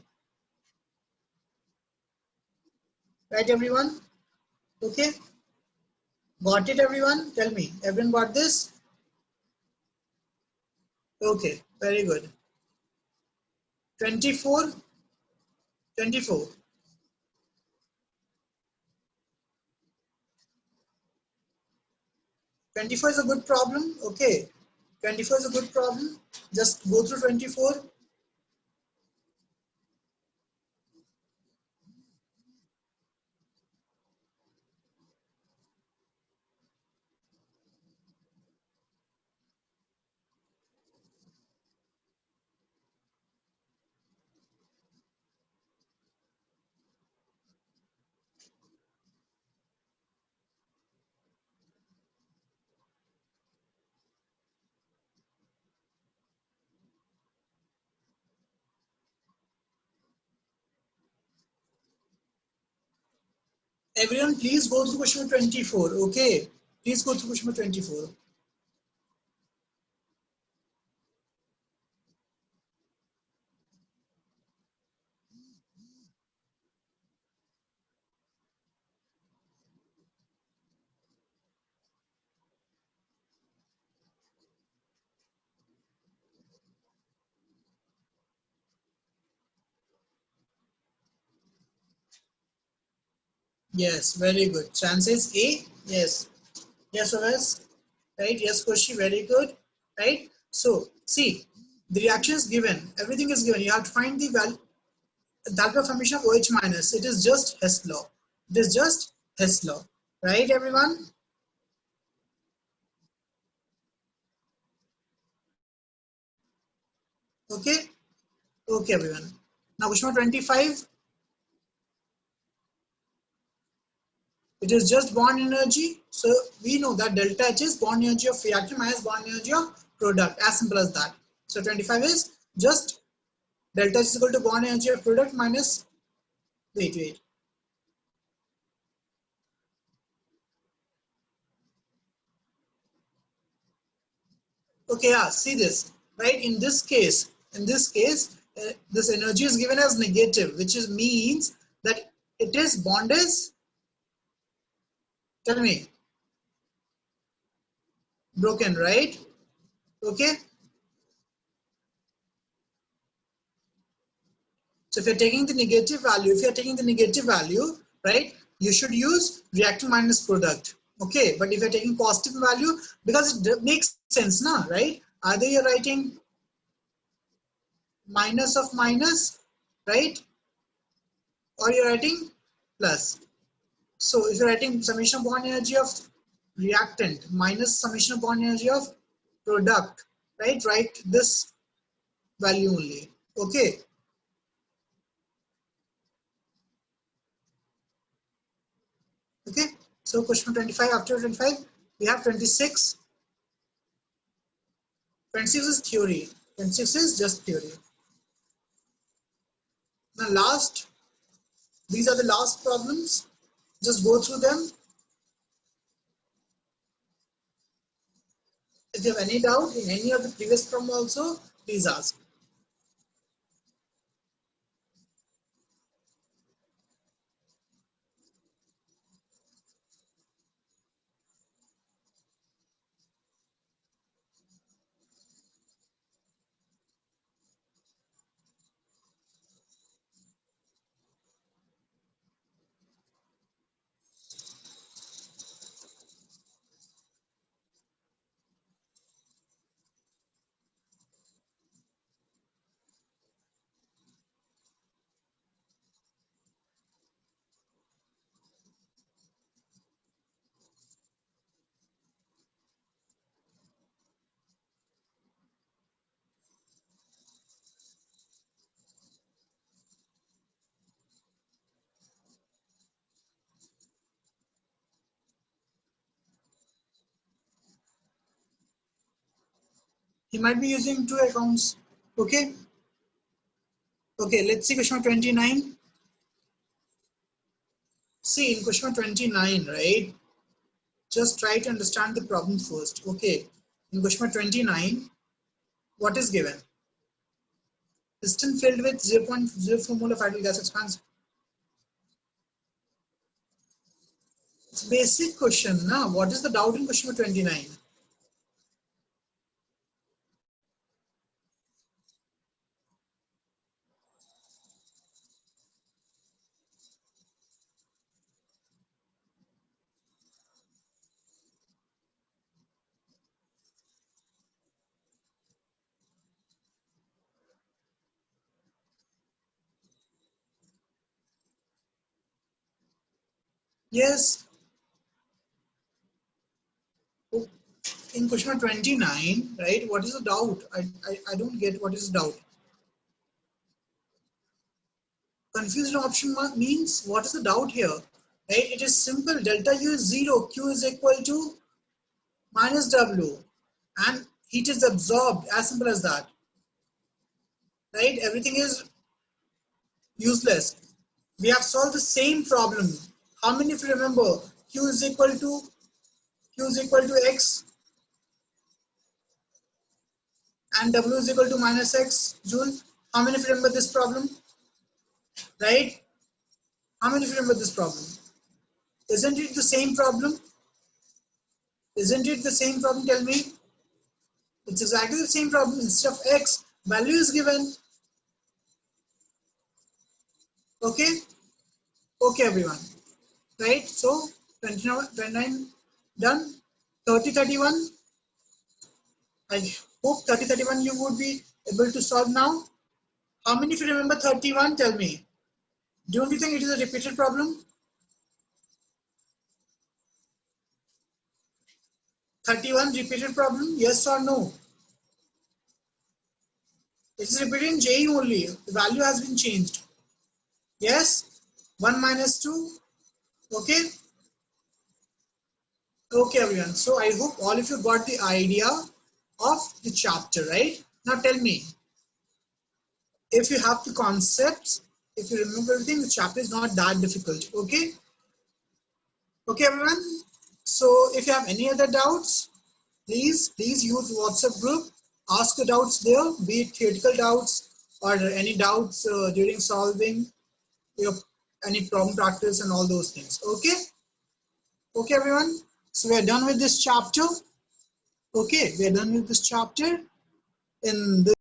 Right, everyone? Okay. Got it, everyone? Tell me. Everyone got this? Okay. Very good. 24. 24. 24 is a good problem. Okay. 24 is a good problem. Just go through 24. Everyone, please go through question number 24. Okay. Please go through question number 24. Yes, very good. Chances A. Yes. Yes, OS. Right. Yes, Koshi. Very good. Right. So, see, the reaction is given. Everything is given. You have to find the value. Dalton formation of OH minus. It is just Hess law. It is just Hess law. Right, everyone? Okay. Okay, everyone. Now, question number 25. It is just bond energy. So we know that delta H is bond energy of reactant minus bond energy of product. As simple as that. So 25 is just delta H is equal to bond energy of product minus, wait. Okay, yeah, see this, right? In this case, this energy is given as negative, which is means that it is bond is, tell me, broken, right? Okay. So if you're taking the negative value, right, you should use reactant minus product. Okay, but if you're taking positive value, because it makes sense, now, right? Either you're writing minus of minus, right? Or you're writing plus. So if you're writing summation of bond energy of reactant minus summation of bond energy of product, right? Write this value only. Okay. Okay. So question 25, after 25, we have 26. 26 is theory. 26 is just theory. Now last, these are the last problems. Just go through them. If you have any doubt in any of the previous problem also, please ask. He might be using two accounts. Okay. Okay, let's see question 29. See, in question 29, right? Just try to understand the problem first. Okay. In question 29, what is given? Piston filled with 0.04 mole of idle gas expands. It's basic question. Now, what is the doubt in question 29? Yes. In question 29, right? What is the doubt? I don't get what is the doubt. Confused option means what is the doubt here? Right? It is simple. Delta U is 0. Q is equal to minus W. And heat is absorbed. As simple as that. Right? Everything is useless. We have solved the same problem. How many if you remember? Q is equal to X and W is equal to minus X joule. How many if you remember this problem? Right? How many if you remember this problem? Isn't it the same problem? Isn't it the same problem? Tell me. It's exactly the same problem. Instead of X, value is given. Okay? Okay, everyone. Right? So, 29 done. 30, 31. I hope 30, 31 you would be able to solve now. How many if you remember 31? Tell me. Don't you think it is a repeated problem? 31 repeated problem? Yes or no? It is repeated in JEE only. The value has been changed. Yes? 1 minus 2. Okay? Okay, everyone. So I hope all of you got the idea of the chapter, right? Now tell me, if you have the concepts, if you remember everything, the chapter is not that difficult. Okay? Okay, everyone. So if you have any other doubts, please use WhatsApp group. Ask the doubts there, be it theoretical doubts or any doubts during solving your any problem practice and all those things. Okay? Okay, everyone. So we are done with this chapter. Okay, we are done with this chapter. In this